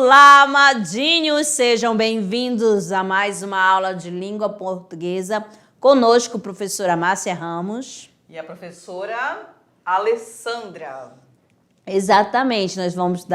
Olá, amadinhos! Sejam bem-vindos a mais uma aula de língua portuguesa. Conosco, a professora Márcia Ramos. E a professora Alessandra. Exatamente, nós vamos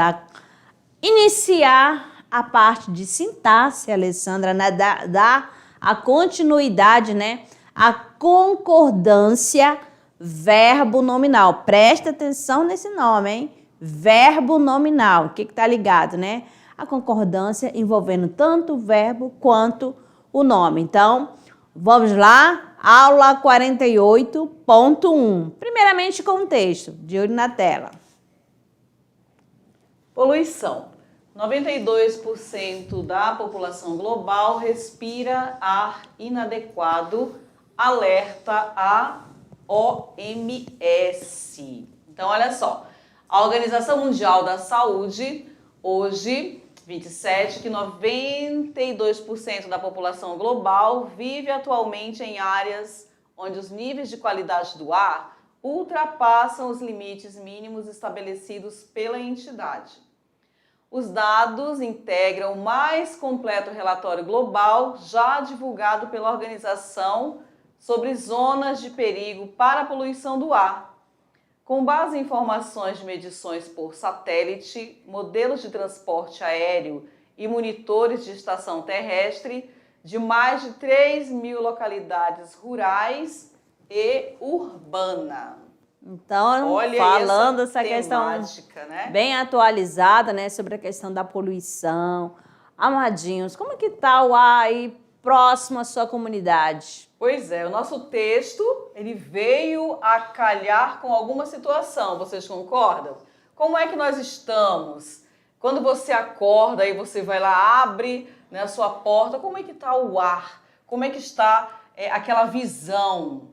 iniciar a parte de sintaxe, Alessandra, né? Dar a continuidade, né? A concordância verbo nominal. Presta atenção nesse nome, hein? Verbo nominal. O que tá ligado, né? A concordância envolvendo tanto o verbo quanto o nome. Então, vamos lá? Aula 48.1. Primeiramente, contexto. De olho na tela. Poluição. 92% da população global respira ar inadequado, alerta a OMS. Então, olha só. A Organização Mundial da Saúde, hoje, 27, que 92% da população global vive atualmente em áreas onde os níveis de qualidade do ar ultrapassam os limites mínimos estabelecidos pela entidade. Os dados integram o mais completo relatório global já divulgado pela organização sobre zonas de perigo para a poluição do ar. Com base em informações de medições por satélite, modelos de transporte aéreo e monitores de estação terrestre de mais de 3.000 localidades rurais e urbanas. Então, olha, falando essa temática, questão, né? bem atualizada, né, sobre a questão da poluição. Amadinhos, como é que tá o ar aí próximo à sua comunidade? Pois é, o nosso texto, ele veio a calhar com alguma situação, vocês concordam? Como é que nós estamos? Quando você acorda, aí você vai lá, abre, né, a sua porta, como é que está o ar? Como é que está aquela visão?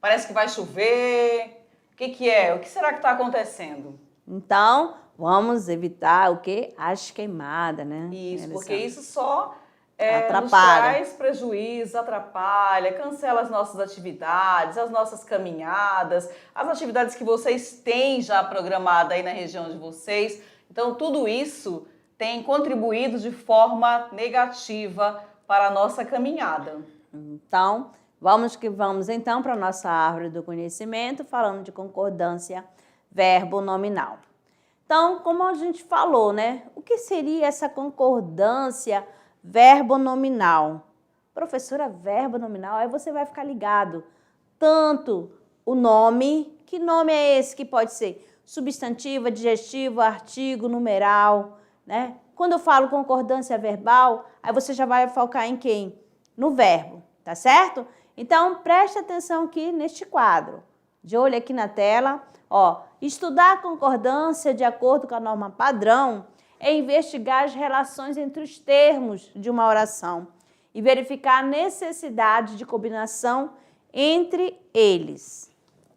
Parece que vai chover? O que é? O que será que está acontecendo? Então, vamos evitar o quê? As queimadas, né? Isso, porque isso só nos atrapalha. traz prejuízo, atrapalha, cancela as nossas atividades, as nossas caminhadas, as atividades que vocês têm já programada aí na região de vocês. Então, tudo isso tem contribuído de forma negativa para a nossa caminhada. Então, vamos então para a nossa árvore do conhecimento, falando de concordância verbo nominal. Então, como a gente falou, né? O que seria essa concordância verbo nominal? Professora, verbo nominal, aí você vai ficar ligado. Tanto o nome, que nome é esse que pode ser? Substantivo, adjetivo, artigo, numeral, né? Quando eu falo concordância verbal, aí você já vai focar em quem? No verbo, tá certo? Então, preste atenção aqui neste quadro. De olho aqui na tela, ó. Estudar a concordância de acordo com a norma padrão é investigar as relações entre os termos de uma oração e verificar a necessidade de combinação entre eles.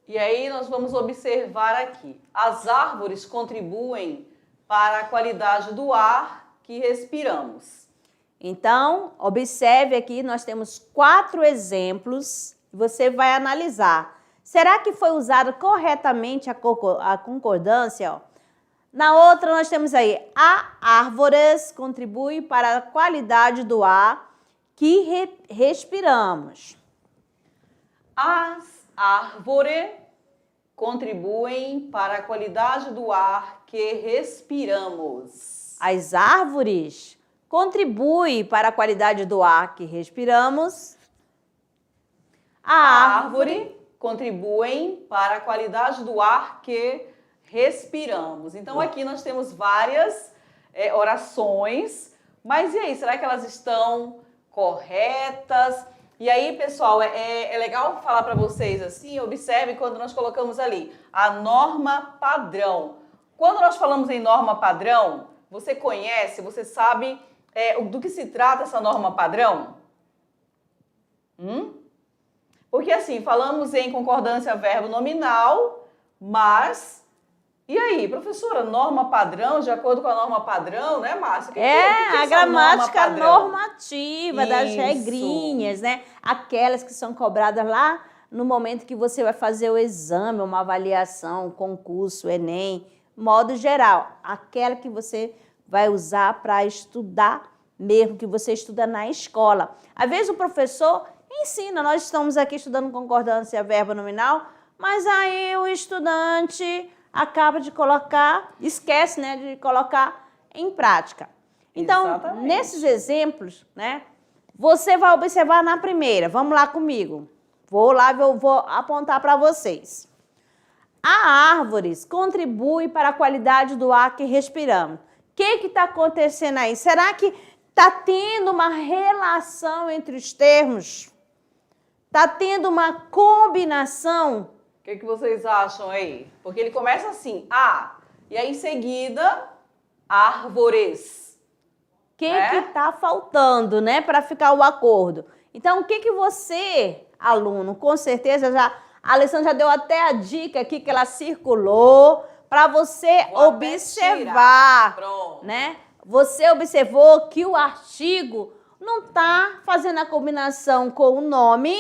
E aí nós vamos observar aqui. As árvores contribuem para a qualidade do ar que respiramos. Então, observe aqui, nós temos 4 exemplos e você vai analisar. Será que foi usada corretamente a concordância? Ó? Na outra, nós temos aí, árvores contribuem para a qualidade do ar que respiramos. As árvores contribuem para a qualidade do ar que respiramos. As árvores contribuem para a qualidade do ar que respiramos. A árvore contribuem para a qualidade do ar que respiramos. Então, aqui nós temos várias orações, mas e aí, será que elas estão corretas? E aí, pessoal, é legal falar para vocês assim, observe quando nós colocamos ali a norma padrão. Quando nós falamos em norma padrão, você conhece, você sabe do que se trata essa norma padrão? Porque assim, falamos em concordância verbo nominal, mas... E aí, professora, norma padrão, de acordo com a norma padrão, né, Márcia? Que a gramática normativa das regrinhas, né? Aquelas que são cobradas lá no momento que você vai fazer o exame, uma avaliação, concurso, Enem, modo geral. Aquela que você vai usar para estudar mesmo, que você estuda na escola. Às vezes o professor ensina, nós estamos aqui estudando concordância verbo nominal, mas aí o estudante acaba de colocar, esquece, né, de colocar em prática. Então, Exatamente. nesses exemplos, né, você vai observar na primeira. Vamos lá comigo. Vou apontar para vocês. A árvores contribui para a qualidade do ar que respiramos. O que está acontecendo aí? Será que está tendo uma relação entre os termos? Está tendo uma combinação? O que vocês acham aí? Porque ele começa assim, e aí em seguida, árvores. O que está faltando, né, para ficar o acordo? Então, o que você, aluno, com certeza a Alessandra já deu até a dica aqui que ela circulou para você observar, né? Você observou que o artigo não está fazendo a combinação com o nome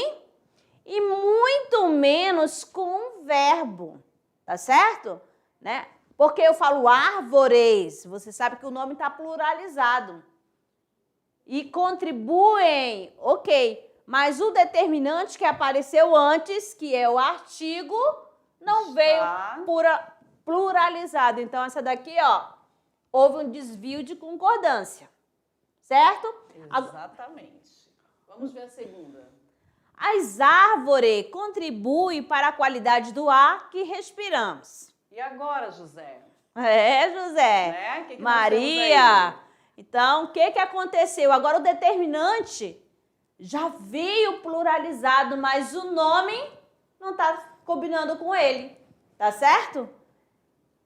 e muito menos com o verbo, tá certo? Né? Porque eu falo árvores, você sabe que o nome está pluralizado. E contribuem, ok, mas o determinante que apareceu antes, que é o artigo, não veio pluralizado. Então, essa daqui, houve um desvio de concordância, certo? Exatamente. Vamos ver a segunda. As árvores contribuem para a qualidade do ar que respiramos. E agora, José? José. Né? Que Maria. Então, o que aconteceu? Agora o determinante já veio pluralizado, mas o nome não está combinando com ele, tá certo?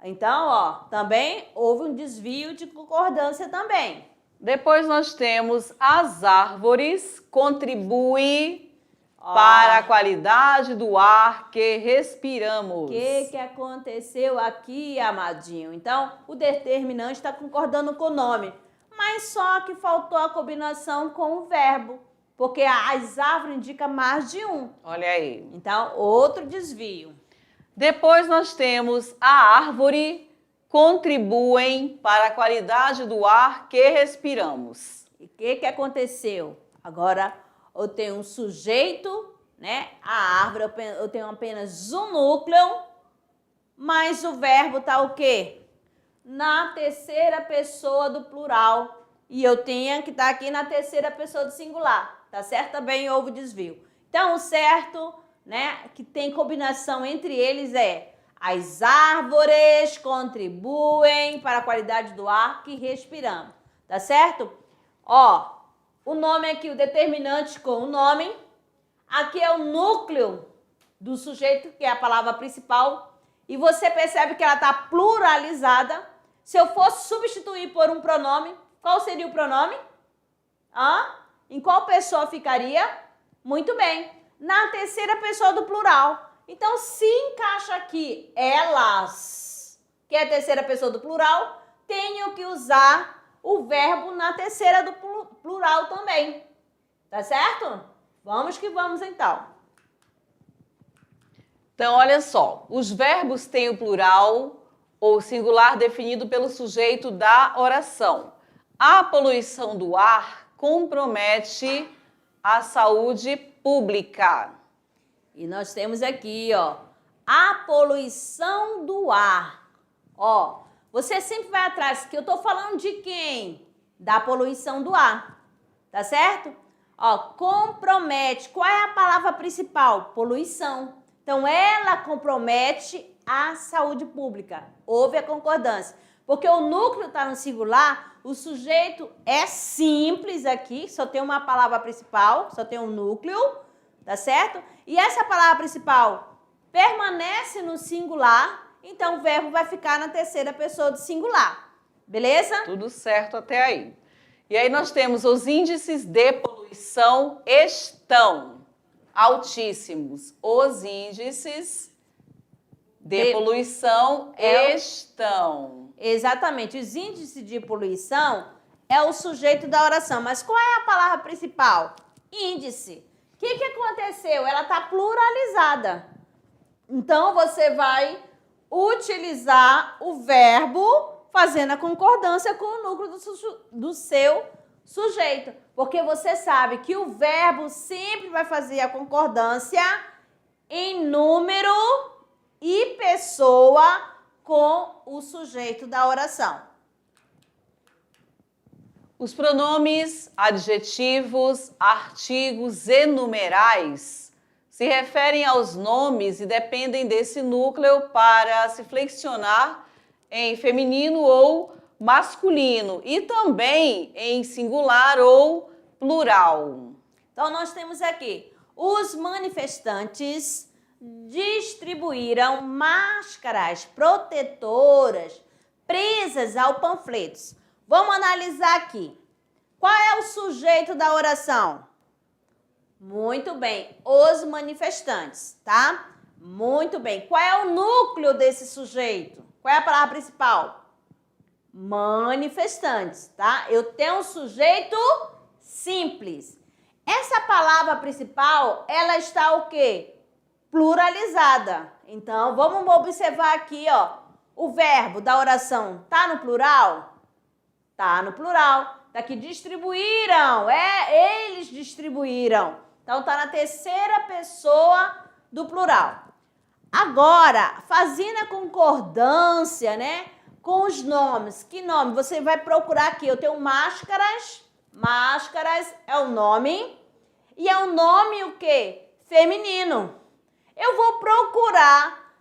Então, também houve um desvio de concordância também. Depois nós temos as árvores contribuem para a qualidade do ar que respiramos. O que aconteceu aqui, amadinho? Então, o determinante está concordando com o nome, mas só que faltou a combinação com o verbo, porque as árvores indicam mais de um. Olha aí. Então, outro desvio. Depois nós temos a árvore contribuem para a qualidade do ar que respiramos. E o que aconteceu? Agora, eu tenho um sujeito, né? A árvore, eu tenho apenas um núcleo, mas o verbo está o quê? Na terceira pessoa do plural. E eu tenho que estar aqui na terceira pessoa do singular. Tá certo? Também houve desvio. Então, o certo, né, que tem combinação entre eles é: as árvores contribuem para a qualidade do ar que respiramos. Tá certo? O nome aqui, o determinante com o nome. Aqui é o núcleo do sujeito, que é a palavra principal. E você percebe que ela está pluralizada. Se eu fosse substituir por um pronome, qual seria o pronome? Em qual pessoa ficaria? Muito bem, na terceira pessoa do plural. Então, se encaixa aqui elas, que é a terceira pessoa do plural, tenho que usar o verbo na terceira do plural também. Tá certo? Vamos que vamos, então. Então, olha só. Os verbos têm o plural ou singular definido pelo sujeito da oração. A poluição do ar compromete a saúde pública. E nós temos aqui, a poluição do ar. Você sempre vai atrás, que eu estou falando de quem? Da poluição do ar, tá certo? Compromete. Qual é a palavra principal? Poluição. Então, ela compromete a saúde pública. Houve a concordância. Porque o núcleo está no singular, o sujeito é simples aqui, só tem uma palavra principal, só tem um núcleo, tá certo? E essa palavra principal permanece no singular, então o verbo vai ficar na terceira pessoa do singular. Beleza? Tudo certo até aí. E aí nós temos os índices de poluição estão altíssimos. Os índices de poluição estão. Exatamente. Os índices de poluição é o sujeito da oração. Mas qual é a palavra principal? Índice. O que aconteceu? Ela está pluralizada. Então, você vai utilizar o verbo fazendo a concordância com o núcleo do seu sujeito. Porque você sabe que o verbo sempre vai fazer a concordância em número e pessoa com o sujeito da oração. Os pronomes adjetivos, artigos e numerais se referem aos nomes e dependem desse núcleo para se flexionar em feminino ou masculino e também em singular ou plural. Então, nós temos aqui, os manifestantes distribuíram máscaras protetoras presas ao panfletos. Vamos analisar aqui. Qual é o sujeito da oração? Muito bem, os manifestantes, tá? Muito bem. Qual é o núcleo desse sujeito? Qual é a palavra principal? Manifestantes, tá? Eu tenho um sujeito simples. Essa palavra principal, ela está o quê? Pluralizada. Então, vamos observar aqui, ó. O verbo da oração tá no plural? Tá no plural. Daqui distribuíram. Eles distribuíram. Então, tá na terceira pessoa do plural. Agora, fazendo a concordância, né? Com os nomes. Que nome? Você vai procurar aqui. Eu tenho máscaras. Máscaras é o nome. E é um nome o quê? Feminino. Eu vou procurar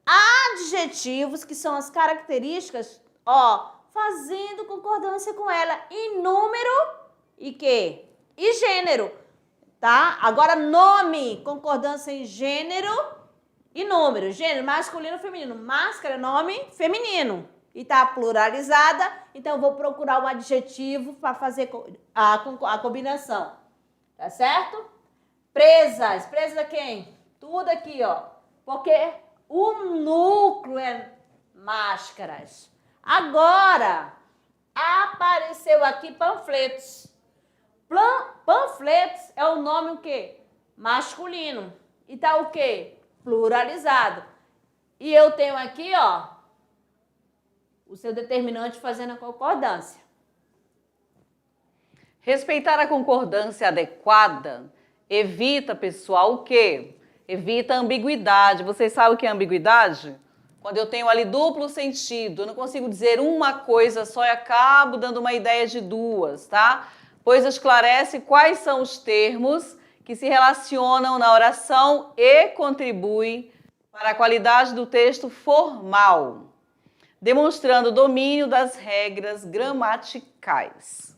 adjetivos, que são as características, ó, fazendo concordância com ela em número e quê? E gênero, tá? Agora, nome, concordância em gênero e número. Gênero, masculino, feminino. Máscara, nome feminino. E tá pluralizada, então eu vou procurar um adjetivo para fazer a combinação. Tá certo? Presas. Presas a quem? Tudo aqui, ó. Porque o núcleo é máscaras. Agora, apareceu aqui panfletos. Panfletos é o nome o quê? Masculino. E tá o quê? Pluralizado. E eu tenho aqui, ó, o seu determinante fazendo a concordância. Respeitar a concordância adequada evita, pessoal, o quê? Evita a ambiguidade. Vocês sabem o que é ambiguidade? Quando eu tenho ali duplo sentido, eu não consigo dizer uma coisa só e acabo dando uma ideia de duas, tá? Pois esclarece quais são os termos que se relacionam na oração e contribuem para a qualidade do texto formal, demonstrando o domínio das regras gramaticais.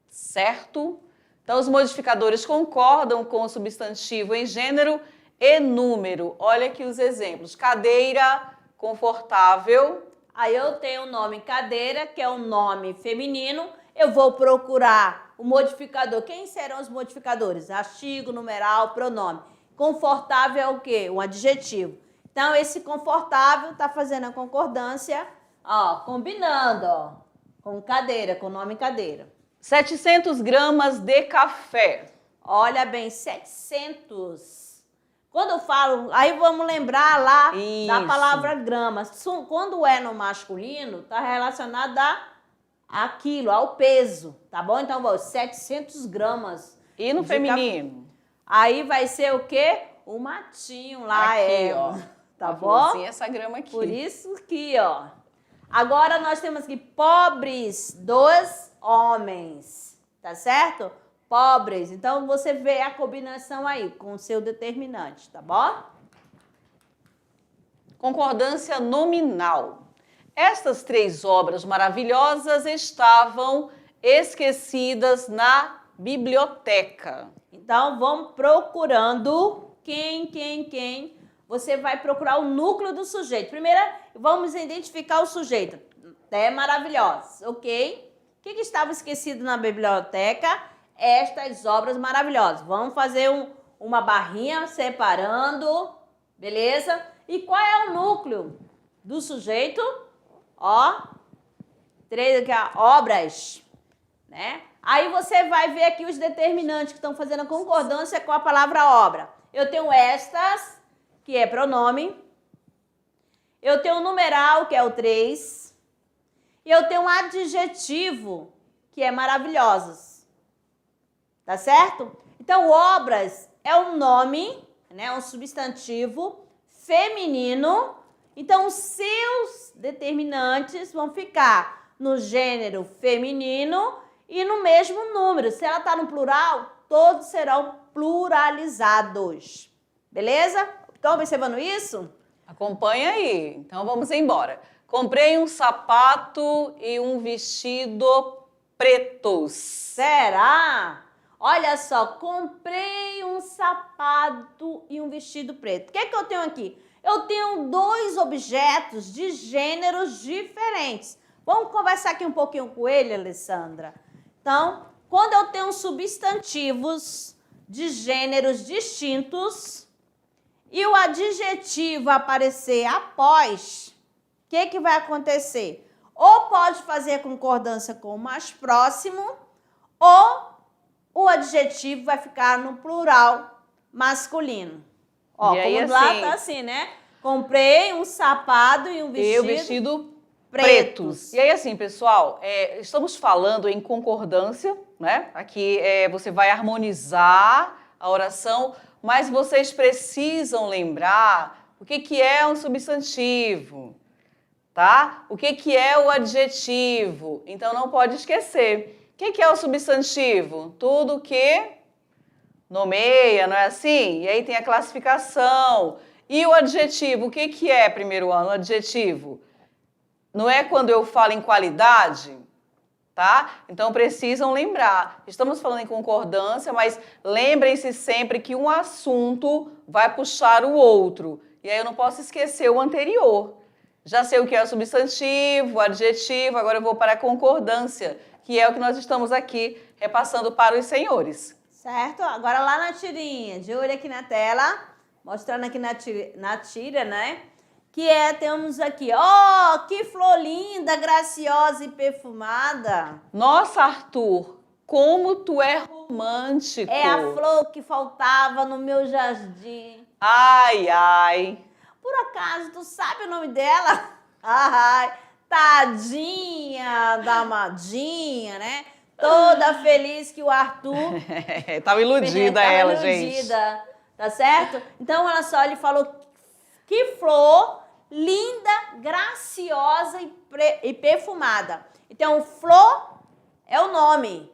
Certo? Então, os modificadores concordam com o substantivo em gênero e número. Olha aqui os exemplos. Cadeira, confortável. Aí eu tenho o nome cadeira, que é um nome feminino. Eu vou procurar o modificador. Quem serão os modificadores? Artigo, numeral, pronome. Confortável é o quê? Um adjetivo. Então, esse confortável está fazendo a concordância, ó, combinando, ó, com cadeira, com nome cadeira. 700 gramas de café. Olha bem, 700. Quando eu falo, aí vamos lembrar lá da palavra grama. Quando é no masculino, está relacionado a quilo, ao peso, tá bom? Então, 700 gramas. E no feminino? Aí vai ser o quê? O matinho lá. Aqui, ó. Tá bom? Assim, essa grama aqui. Por isso que, ó. Agora nós temos aqui pobres dos homens, tá certo? Pobres. Então, você vê a combinação aí com o seu determinante, tá bom? Concordância nominal. Estas três obras maravilhosas estavam esquecidas na biblioteca. Então, vamos procurando quem. Você vai procurar o núcleo do sujeito. Primeiro, vamos identificar o sujeito. Até maravilhosos, ok? O que estava esquecido na biblioteca? Estas obras maravilhosas. Vamos fazer uma barrinha separando, beleza? E qual é o núcleo do sujeito? Ó, três aqui, ó, obras, né? Aí você vai ver aqui os determinantes que estão fazendo a concordância com a palavra obra. Eu tenho estas, que é pronome. Eu tenho o numeral, que é o 3. E eu tenho um adjetivo, que é maravilhosos. Tá certo? Então, obras é um nome, né, um substantivo feminino. Então, os seus determinantes vão ficar no gênero feminino e no mesmo número. Se ela está no plural, todos serão pluralizados. Beleza? Estão observando isso? Acompanha aí. Então vamos embora. Comprei um sapato e um vestido pretos. Será? Olha só, comprei um sapato e um vestido preto. O que é que eu tenho aqui? Eu tenho dois objetos de gêneros diferentes. Vamos conversar aqui um pouquinho com ele, Alessandra? Então, quando eu tenho substantivos de gêneros distintos e o adjetivo aparecer após, o que vai acontecer? Ou pode fazer concordância com o mais próximo, ou o adjetivo vai ficar no plural masculino. Ó, E aí, como lá assim, tá assim, né? Comprei um sapato e um E o vestido vestido pretos. E aí, assim, pessoal, estamos falando em concordância, né? Aqui você vai harmonizar a oração, mas vocês precisam lembrar o que é um substantivo, tá? O que é o adjetivo. Então, não pode esquecer. O que é o substantivo? Tudo que nomeia, não é assim? E aí tem a classificação. E o adjetivo? O que é, primeiro ano, o adjetivo? Não é quando eu falo em qualidade, tá? Então precisam lembrar. Estamos falando em concordância, mas lembrem-se sempre que um assunto vai puxar o outro. E aí eu não posso esquecer o anterior. Já sei o que é o substantivo, o adjetivo, agora eu vou para a concordância, que é o que nós estamos aqui repassando para os senhores. Certo? Agora lá na tirinha, de olho aqui na tela, mostrando aqui na tira, né? Temos aqui, ó, que flor linda, graciosa e perfumada. Nossa, Arthur, como tu é romântico. É a flor que faltava no meu jardim. Ai, ai. Por acaso, tu sabe o nome dela? Ai, tadinha da amadinha, né? Toda feliz que o Arthur... Tava iludida ela, gente. Tá certo? Então, olha só, ele falou que flor linda, graciosa e perfumada. Então, flor é o nome.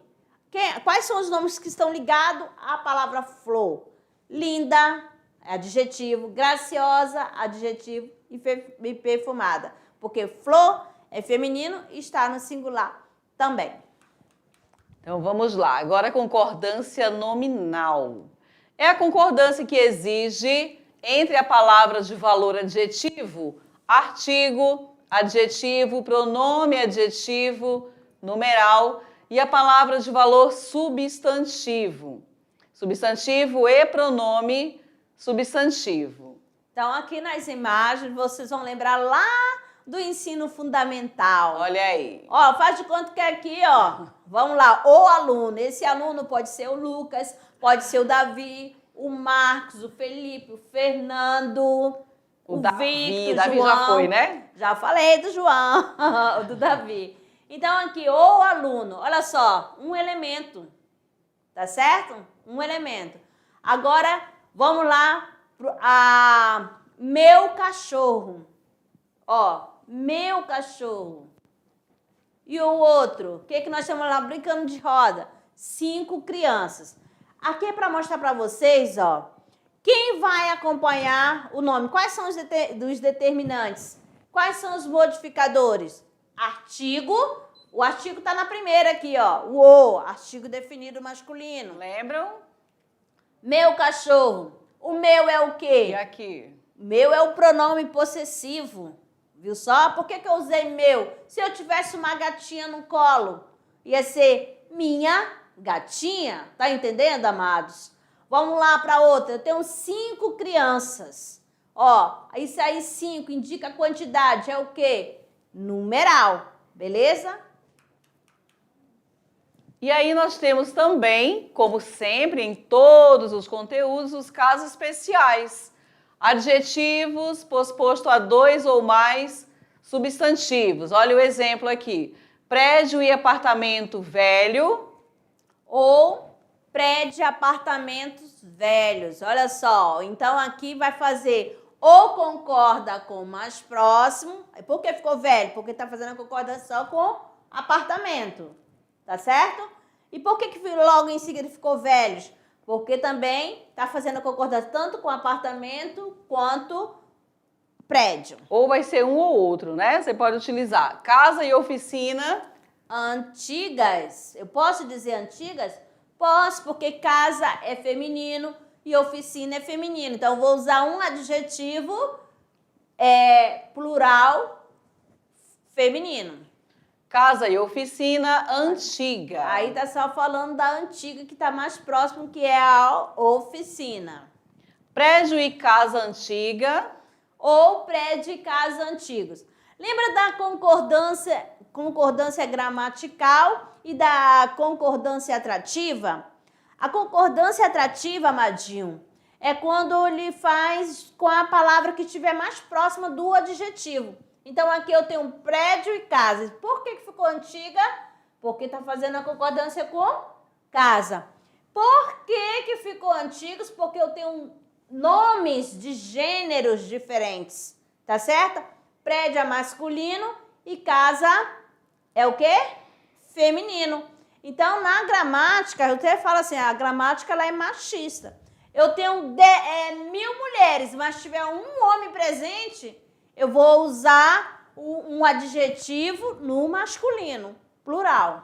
Quais são os nomes que estão ligados à palavra flor? Linda, adjetivo, graciosa, adjetivo e perfumada. Porque flor é feminino e está no singular também. Então vamos lá. Agora a concordância nominal. É a concordância que exige entre a palavra de valor adjetivo, artigo, adjetivo, pronome adjetivo, numeral e a palavra de valor substantivo. Substantivo e pronome substantivo. Então, aqui nas imagens, vocês vão lembrar lá do ensino fundamental. Olha aí. Ó, faz de conta que aqui, ó, vamos lá, o aluno. Esse aluno pode ser o Lucas, pode ser o Davi, o Marcos, o Felipe, o Fernando, o Davi, Victor, Davi João. já foi, né? Já falei do João, do Davi. Então, aqui, o aluno, olha só, um elemento, tá certo? Um elemento. Agora, vamos lá a meu cachorro. Ó, meu cachorro. E o outro, o que nós estamos lá brincando de roda? 5 crianças. Aqui é para mostrar para vocês, ó, quem vai acompanhar o nome. Quais são os determinantes? Quais são os modificadores? Artigo. O artigo está na primeira aqui, ó. O, artigo definido masculino. Lembram? Meu cachorro. O meu é o quê? E aqui? Meu é o pronome possessivo. Viu só? Por que eu usei meu? Se eu tivesse uma gatinha no colo, ia ser minha gatinha. Tá entendendo, amados? Vamos lá para outra. Eu tenho 5 crianças. Ó, isso aí 5 indica a quantidade. É o quê? Numeral. Beleza? E aí nós temos também, como sempre, em todos os conteúdos, os casos especiais. Adjetivos posposto a 2 ou mais Substantivos. Olha o exemplo aqui. Prédio e apartamento velho. Ou prédio e apartamentos velhos. Olha só, então aqui vai fazer ou concorda com o mais próximo. Por que ficou velho? Porque está fazendo a concordância só com apartamento, tá certo? E por que logo em seguida ficou velhos? Porque também está fazendo a concordância tanto com apartamento quanto prédio. Ou vai ser um ou outro, né? Você pode utilizar casa e oficina. Antigas. Eu posso dizer antigas? Posso, porque casa é feminino e oficina é feminino. Então, eu vou usar um adjetivo plural feminino. Casa e oficina antiga. Aí tá só falando da antiga, que tá mais próximo, que é a oficina. Prédio e casa antiga. Ou prédio e casa antigos. Lembra da concordância gramatical e da concordância atrativa? A concordância atrativa, Amadinho, é quando ele faz com a palavra que estiver mais próxima do adjetivo. Então, aqui eu tenho prédio e casa. Por que ficou antiga? Porque está fazendo a concordância com casa. Por que ficou antigos? Porque eu tenho nomes de gêneros diferentes, tá certo? Prédio é masculino e casa é o quê? Feminino. Então, na gramática, eu até falo assim, a gramática ela é machista. Eu tenho 1000 mulheres, mas se tiver um homem presente, eu vou usar um adjetivo no masculino, plural.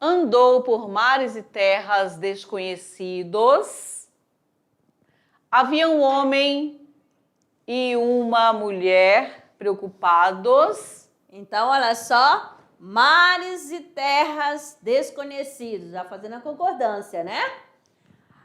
Andou por mares e terras desconhecidos. Havia um homem e uma mulher preocupados. Então, olha só, mares e terras desconhecidos, já fazendo a concordância, né?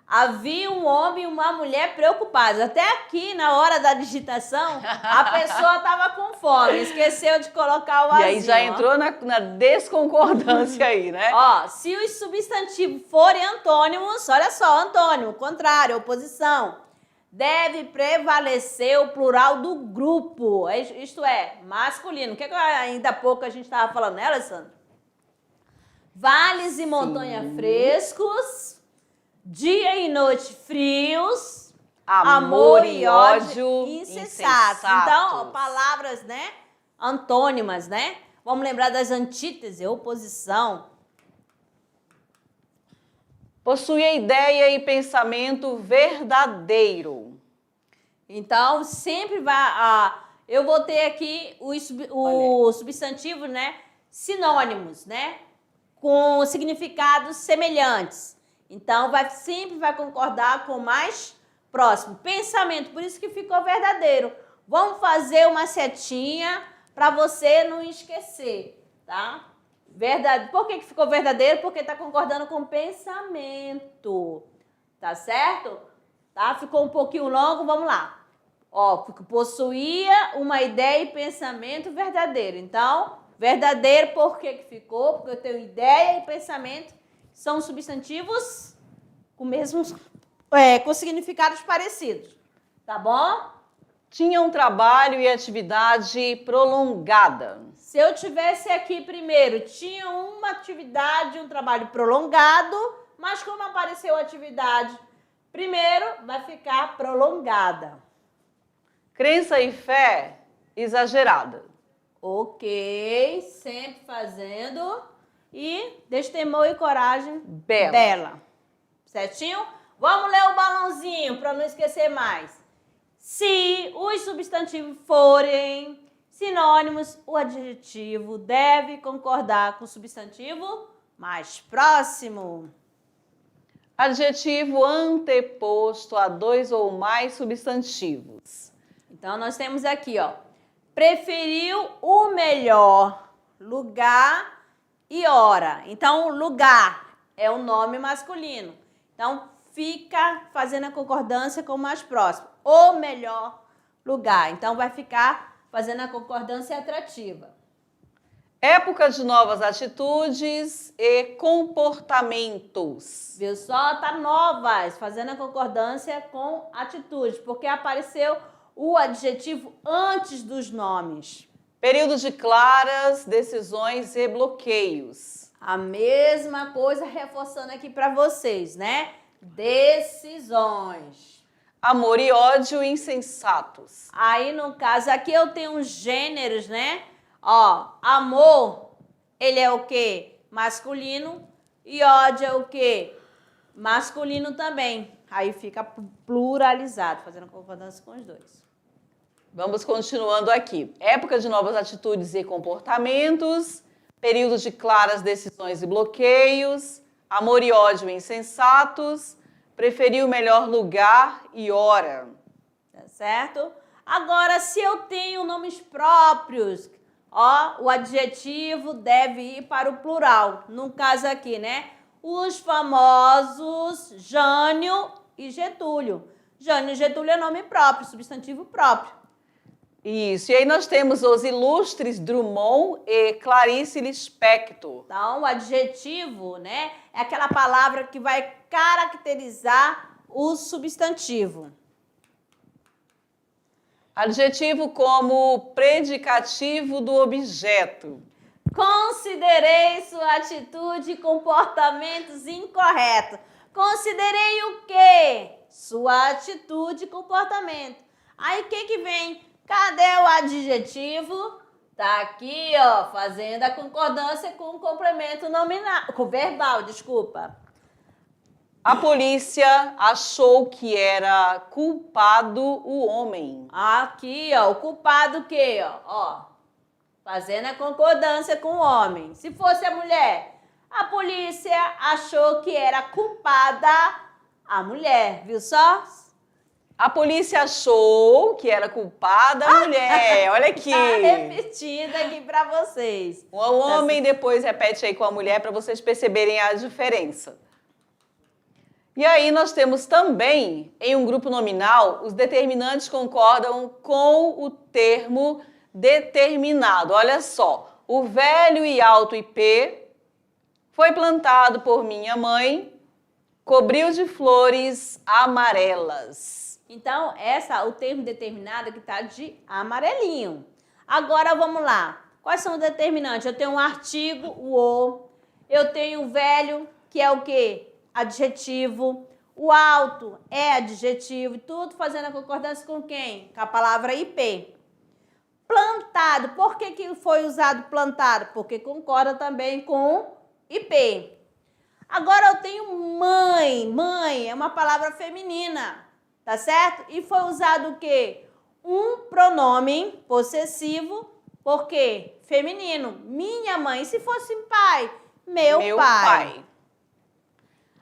Havia um homem e uma mulher preocupados. Até aqui, na hora da digitação, a pessoa estava com fome, esqueceu de colocar o azinho. E aí já entrou na desconcordância aí, né? Ó, se os substantivos forem antônimos, olha só, antônimo, contrário, oposição, deve prevalecer o plural do grupo, isto é, masculino. O que ainda há pouco a gente estava falando, né, Alessandra? Vales e montanhas frescos, dia e noite frios, amor e ódio incessatos. Então, palavras, né, antônimas, né? Vamos lembrar das antíteses, oposição. Possuía ideia e pensamento verdadeiro. Então, sempre vai... eu vou ter aqui o substantivo, né? Sinônimos, né? Com significados semelhantes. Então, sempre vai concordar com o mais próximo. Pensamento, por isso que ficou verdadeiro. Vamos fazer uma setinha para você não esquecer, tá? Verdade. Por que ficou verdadeiro? Porque está concordando com pensamento. Tá certo? Tá? Ficou um pouquinho longo, vamos lá. Ó, possuía uma ideia e pensamento verdadeiro. Então, verdadeiro, por que ficou? Porque eu tenho ideia e pensamento, são substantivos com significados parecidos. Tá bom? Tinha um trabalho e atividade prolongada. Se eu tivesse aqui primeiro, tinha uma atividade, um trabalho prolongado, mas como apareceu atividade primeiro, vai ficar prolongada. Crença e fé exagerada. Ok, sempre fazendo. E destemor e coragem bela. Certinho? Vamos ler o balãozinho para não esquecer mais. Se os substantivos forem sinônimos, o adjetivo deve concordar com o substantivo mais próximo. Adjetivo anteposto a 2 ou mais substantivos. Então, nós temos aqui, ó, preferiu o melhor lugar e hora. Então, lugar é o nome masculino. Então, fica fazendo a concordância com o mais próximo. O melhor lugar. Então, vai ficar fazendo a concordância atrativa. Época de novas atitudes e comportamentos. Viu só? Tá novas, fazendo a concordância com atitudes, porque apareceu o adjetivo antes dos nomes. Período de claras decisões e bloqueios. A mesma coisa reforçando aqui para vocês, né? Decisões. Amor e ódio insensatos. Aí, no caso, aqui eu tenho uns gêneros, né? Ó, amor, ele é o quê? Masculino. E ódio é o quê? Masculino também. Aí fica pluralizado, fazendo concordância com os dois. Vamos continuando aqui. Época de novas atitudes e comportamentos, períodos de claras decisões e bloqueios, amor e ódio insensatos, preferir o melhor lugar e hora. Tá certo? Agora, se eu tenho nomes próprios, ó, o adjetivo deve ir para o plural. No caso aqui, né? Os famosos Jânio e Getúlio. Jânio e Getúlio é nome próprio, substantivo próprio. Isso, e aí nós temos os ilustres Drummond e Clarice Lispector. Então, o adjetivo, né, é aquela palavra que vai caracterizar o substantivo. Adjetivo como predicativo do objeto. Considerei sua atitude e comportamentos incorretos. Considerei o quê? Sua atitude e comportamento. Aí, o que vem? Cadê o adjetivo? Tá aqui, ó, fazendo a concordância com o complemento nominal, com o verbal, desculpa. A polícia achou que era culpado o homem. Aqui, ó, o culpado o quê, ó? Fazendo a concordância com o homem. Se fosse a mulher, a polícia achou que era culpada a mulher, viu só? A polícia achou que era culpada a mulher. Olha aqui. Tá repetindo aqui para vocês. O homem depois repete aí com a mulher para vocês perceberem a diferença. E aí nós temos também, em um grupo nominal, os determinantes concordam com o termo determinado. Olha só, o velho e alto ipê foi plantado por minha mãe, cobriu de flores amarelas. Então, o termo determinado que está de amarelinho. Agora, vamos lá. Quais são os determinantes? Eu tenho um artigo, o o. Eu tenho o velho, que é o quê? Adjetivo. O alto é adjetivo. Tudo fazendo a concordância com quem? Com a palavra IP. Plantado. Por que foi usado plantado? Porque concorda também com IP. Agora, eu tenho mãe. Mãe é uma palavra feminina. Tá certo? E foi usado o quê? Um pronome possessivo, por quê? Feminino. Minha mãe. Se fosse pai, meu pai.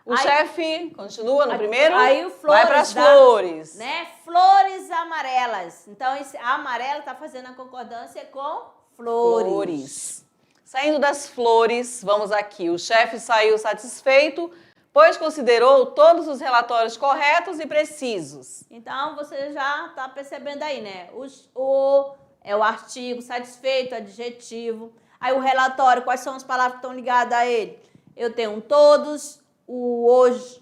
O chefe continua no primeiro? Aí o flores vai para as flores. Né? Flores amarelas. Então, esse amarelo está fazendo a concordância com flores. Saindo das flores, vamos aqui. O chefe saiu satisfeito, pois considerou todos os relatórios corretos e precisos. Então, você já está percebendo aí, né? É o artigo, satisfeito, adjetivo. Aí o relatório, quais são as palavras que estão ligadas a ele? Eu tenho todos, os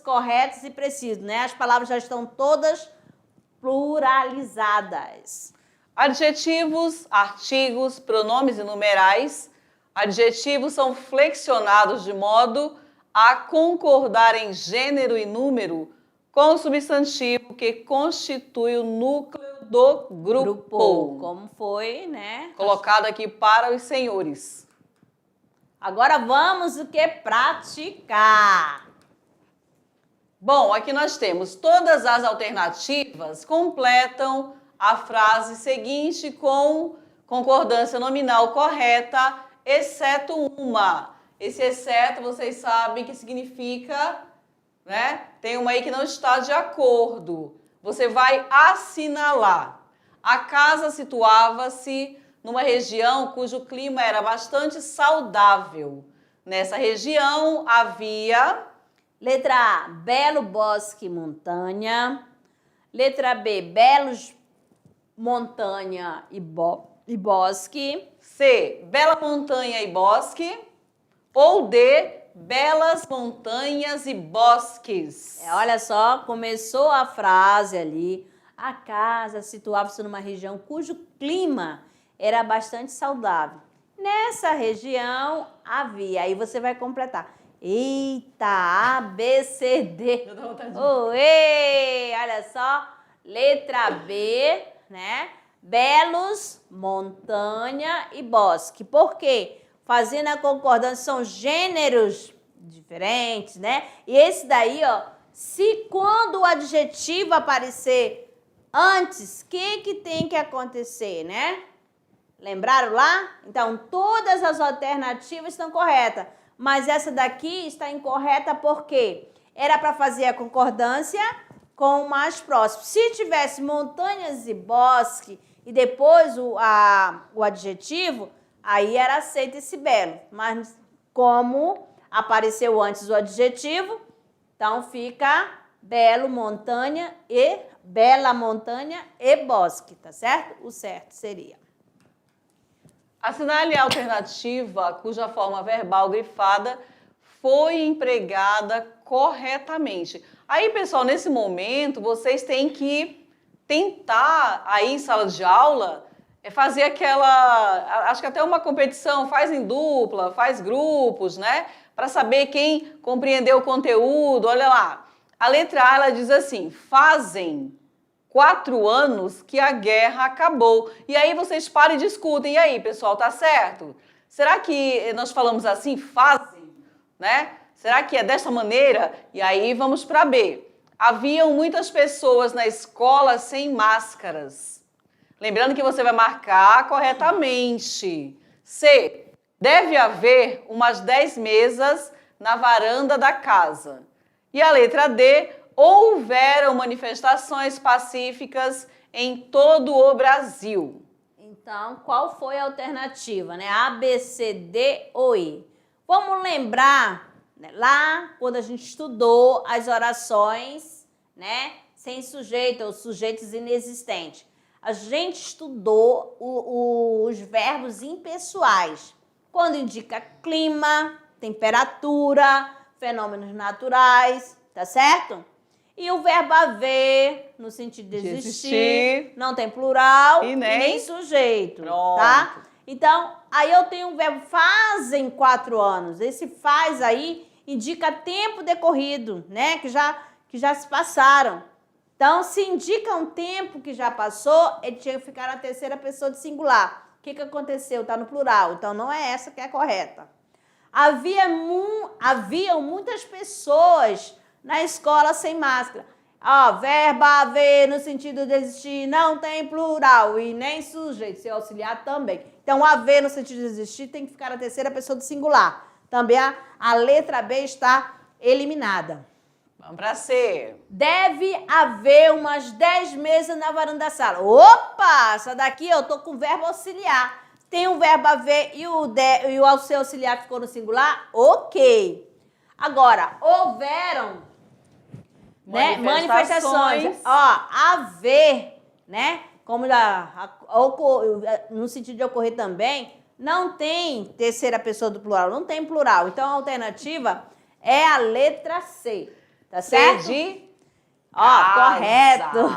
corretos e precisos, né? As palavras já estão todas pluralizadas. Adjetivos, artigos, pronomes e numerais. Adjetivos são flexionados de modo a concordar em gênero e número com o substantivo que constitui o núcleo do grupo. Como foi, né? Colocado aqui para os senhores. Agora vamos o que? Praticar. Bom, aqui nós temos todas as alternativas completam a frase seguinte com concordância nominal correta, exceto uma. Esse exceto, vocês sabem que significa, né? Tem uma aí que não está de acordo. Você vai assinalar. A casa situava-se numa região cujo clima era bastante saudável. Nessa região havia... Letra A, belo bosque e montanha. Letra B, belos montanha e bosque. C, bela montanha e bosque. Ou D, belas montanhas e bosques. Olha só, começou a frase ali. A casa situava-se numa região cujo clima era bastante saudável. Nessa região havia, aí você vai completar. Eita, A, B, C, D. Oê, olha só. Letra B, né? Belos, montanha e bosque. Por quê? Fazendo a concordância, são gêneros diferentes, né? E esse daí, ó, se quando o adjetivo aparecer antes, o que tem que acontecer, né? Lembraram lá? Então, todas as alternativas estão corretas, mas essa daqui está incorreta porque era para fazer a concordância com o mais próximo. Se tivesse montanhas e bosque e depois o adjetivo, aí era aceito esse belo. Mas como apareceu antes o adjetivo, então fica belo, montanha e bela montanha e bosque, tá certo? O certo seria. Assinale a alternativa cuja forma verbal grifada foi empregada corretamente. Aí, pessoal, nesse momento, vocês têm que tentar, aí em sala de aula, fazer aquela, acho que até uma competição, faz em dupla, faz grupos, né? Para saber quem compreendeu o conteúdo. Olha lá, a letra A, ela diz assim, fazem 4 anos que a guerra acabou. E aí vocês param e discutem. E aí, pessoal, tá certo? Será que nós falamos assim, fazem, né? Será que é dessa maneira? E aí vamos para B. Haviam muitas pessoas na escola sem máscaras. Lembrando que você vai marcar corretamente. C. Deve haver umas 10 mesas na varanda da casa. E a letra D. Houveram manifestações pacíficas em todo o Brasil. Então, qual foi a alternativa, né? A, B, C, D ou E? Vamos lembrar, né, lá quando a gente estudou as orações, né, sem sujeito ou sujeitos inexistentes. A gente estudou os verbos impessoais, quando indica clima, temperatura, fenômenos naturais, tá certo? E o verbo haver, no sentido de existir, não tem plural e nem sujeito, Pronto. tá? Então, aí eu tenho um verbo fazem 4 anos. Esse faz aí indica tempo decorrido, né? Que já se passaram. Então, se indica um tempo que já passou, ele tinha que ficar na terceira pessoa de singular. O que aconteceu? Está no plural. Então, não é essa que é a correta. Haviam muitas pessoas na escola sem máscara. Ó, verbo haver no sentido de existir não tem plural e nem sujeito, seu auxiliar também. Então, haver no sentido de existir tem que ficar na terceira pessoa do singular. Também a letra B está eliminada. Vamos para C. Deve haver umas 10 mesas na varanda da sala. Opa, essa daqui eu tô com o verbo auxiliar. Tem o verbo haver e o seu auxiliar ficou no singular? Ok. Agora, houveram manifestações. Ó, haver, né? Como no sentido de ocorrer também, não tem terceira pessoa do plural, não tem plural. Então, a alternativa é a letra C. Tá certo? Correto.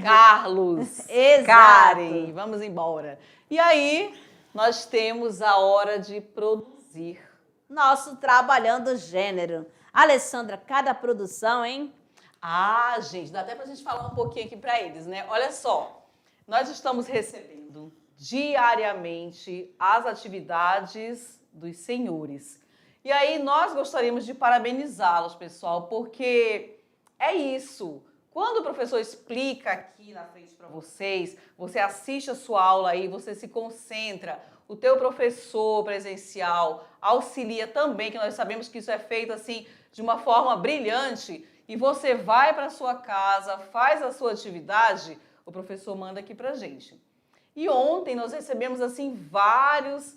Carlos. Exato. Karen. Vamos embora. E aí, nós temos a hora de produzir. Nosso trabalhando gênero. Alessandra, cada produção, hein? Ah, gente, dá até pra gente falar um pouquinho aqui para eles, né? Olha só, nós estamos recebendo diariamente as atividades dos senhores. E aí nós gostaríamos de parabenizá-los, pessoal, porque é isso. Quando o professor explica aqui na frente para vocês, você assiste a sua aula aí, você se concentra, o teu professor presencial auxilia também, que nós sabemos que isso é feito assim de uma forma brilhante, e você vai para a sua casa, faz a sua atividade, o professor manda aqui para a gente. E ontem nós recebemos assim vários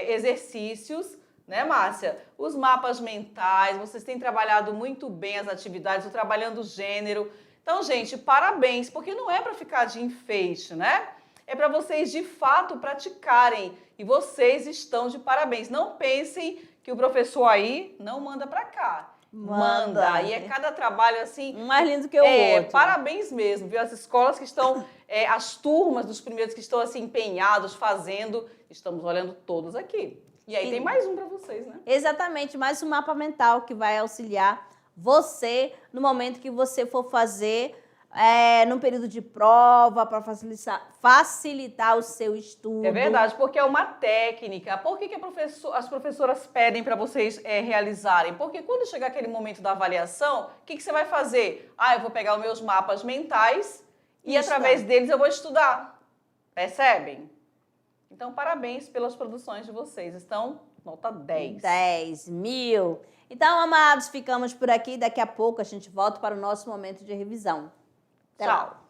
exercícios, né, Márcia? Os mapas mentais, vocês têm trabalhado muito bem as atividades, o trabalhando gênero. Então, gente, parabéns, porque não é para ficar de enfeite, né? É para vocês de fato praticarem e vocês estão de parabéns. Não pensem que o professor aí não manda para cá. Manda. E é cada trabalho assim. Um mais lindo que o outro. Parabéns mesmo, viu? As escolas que estão, as turmas dos primeiros que estão assim empenhados, fazendo, estamos olhando todos aqui. E aí tem mais um para vocês, né? Exatamente, mais um mapa mental que vai auxiliar você no momento que você for fazer num período de prova, para facilitar o seu estudo. É verdade, porque é uma técnica. Por que as professoras pedem para vocês realizarem? Porque quando chegar aquele momento da avaliação, o que você vai fazer? Eu vou pegar os meus mapas mentais e através deles eu vou estudar. Percebem? Então, parabéns pelas produções de vocês. Estão nota 10. 10.000. Então, amados, ficamos por aqui. Daqui a pouco a gente volta para o nosso momento de revisão. Até lá. Tchau.